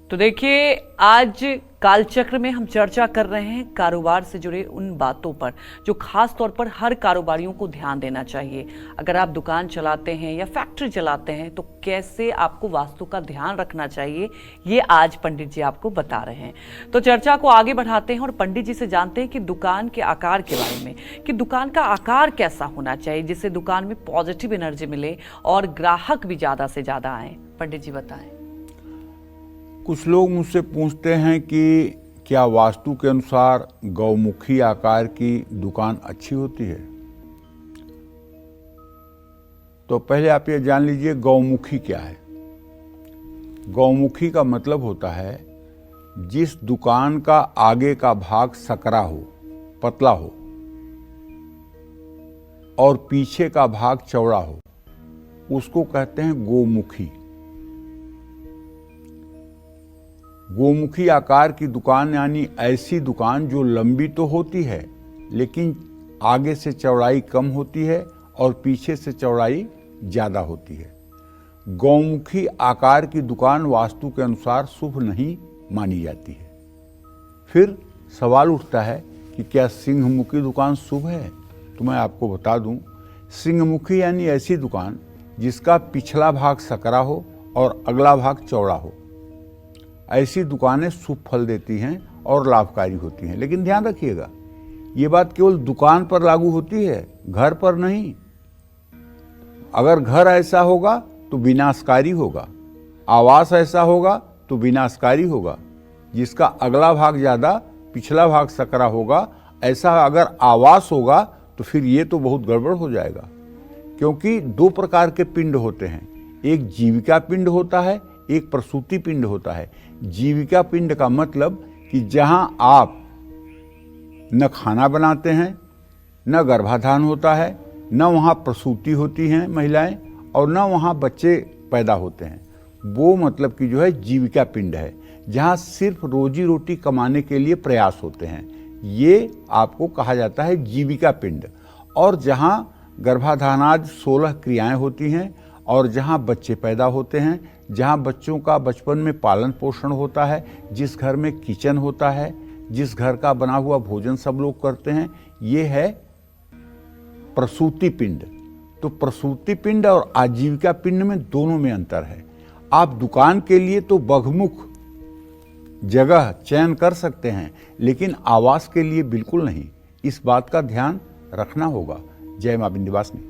तो देखिए, आज कालचक्र में हम चर्चा कर रहे हैं कारोबार से जुड़े उन बातों पर जो खास तौर पर हर कारोबारियों को ध्यान देना चाहिए। अगर आप दुकान चलाते हैं या फैक्ट्री चलाते हैं तो कैसे आपको वास्तु का ध्यान रखना चाहिए, ये आज पंडित जी आपको बता रहे हैं। तो चर्चा को आगे बढ़ाते हैं और पंडित जी से जानते हैं कि दुकान के आकार के बारे में, कि दुकान का आकार कैसा होना चाहिए जिससे दुकान में पॉजिटिव एनर्जी मिले और ग्राहक भी ज्यादा से ज्यादा आए। पंडित जी बताएं। कुछ लोग मुझसे पूछते हैं कि क्या वास्तु के अनुसार गौमुखी आकार की दुकान अच्छी होती है। तो पहले आप ये जान लीजिए गौमुखी क्या है। गौमुखी का मतलब होता है जिस दुकान का आगे का भाग सकरा हो, पतला हो और पीछे का भाग चौड़ा हो, उसको कहते हैं गोमुखी। गोमुखी आकार की दुकान यानी ऐसी दुकान जो लंबी तो होती है लेकिन आगे से चौड़ाई कम होती है और पीछे से चौड़ाई ज़्यादा होती है। गौमुखी आकार की दुकान वास्तु के अनुसार शुभ नहीं मानी जाती है। फिर सवाल उठता है कि क्या सिंहमुखी दुकान शुभ है। तो मैं आपको बता दूं, सिंहमुखी यानी ऐसी दुकान जिसका पिछला भाग सकरा हो और अगला भाग चौड़ा हो। ऐसी दुकानें शुभ फल देती हैं और लाभकारी होती हैं। लेकिन ध्यान रखिएगा, ये बात केवल दुकान पर लागू होती है, घर पर नहीं। अगर घर ऐसा होगा तो विनाशकारी होगा, आवास ऐसा होगा तो विनाशकारी होगा। जिसका अगला भाग ज़्यादा पिछला भाग सकरा होगा, ऐसा अगर आवास होगा तो फिर ये तो बहुत गड़बड़ हो जाएगा। क्योंकि दो प्रकार के पिंड होते हैं, एक जीविका पिंड होता है, एक प्रसूति पिंड होता है। जीविका पिंड का मतलब कि जहां आप न खाना बनाते हैं, न गर्भाधान होता है, न वहां प्रसूति होती हैं महिलाएं और न वहां बच्चे पैदा होते हैं, वो मतलब कि जो है जीविका पिंड है, जहां सिर्फ रोजी रोटी कमाने के लिए प्रयास होते हैं, ये आपको कहा जाता है जीविका पिंड। और जहां गर्भाधानादि 16 क्रियाएं होती हैं और जहां बच्चे पैदा होते हैं, जहां बच्चों का बचपन में पालन पोषण होता है, जिस घर में किचन होता है, जिस घर का बना हुआ भोजन सब लोग करते हैं, ये है प्रसूति पिंड। तो प्रसूति पिंड और आजीविका पिंड में दोनों में अंतर है। आप दुकान के लिए तो बहुमुख जगह चयन कर सकते हैं, लेकिन आवास के लिए बिल्कुल नहीं। इस बात का ध्यान रखना होगा। जय मां विंध्यवासिनी।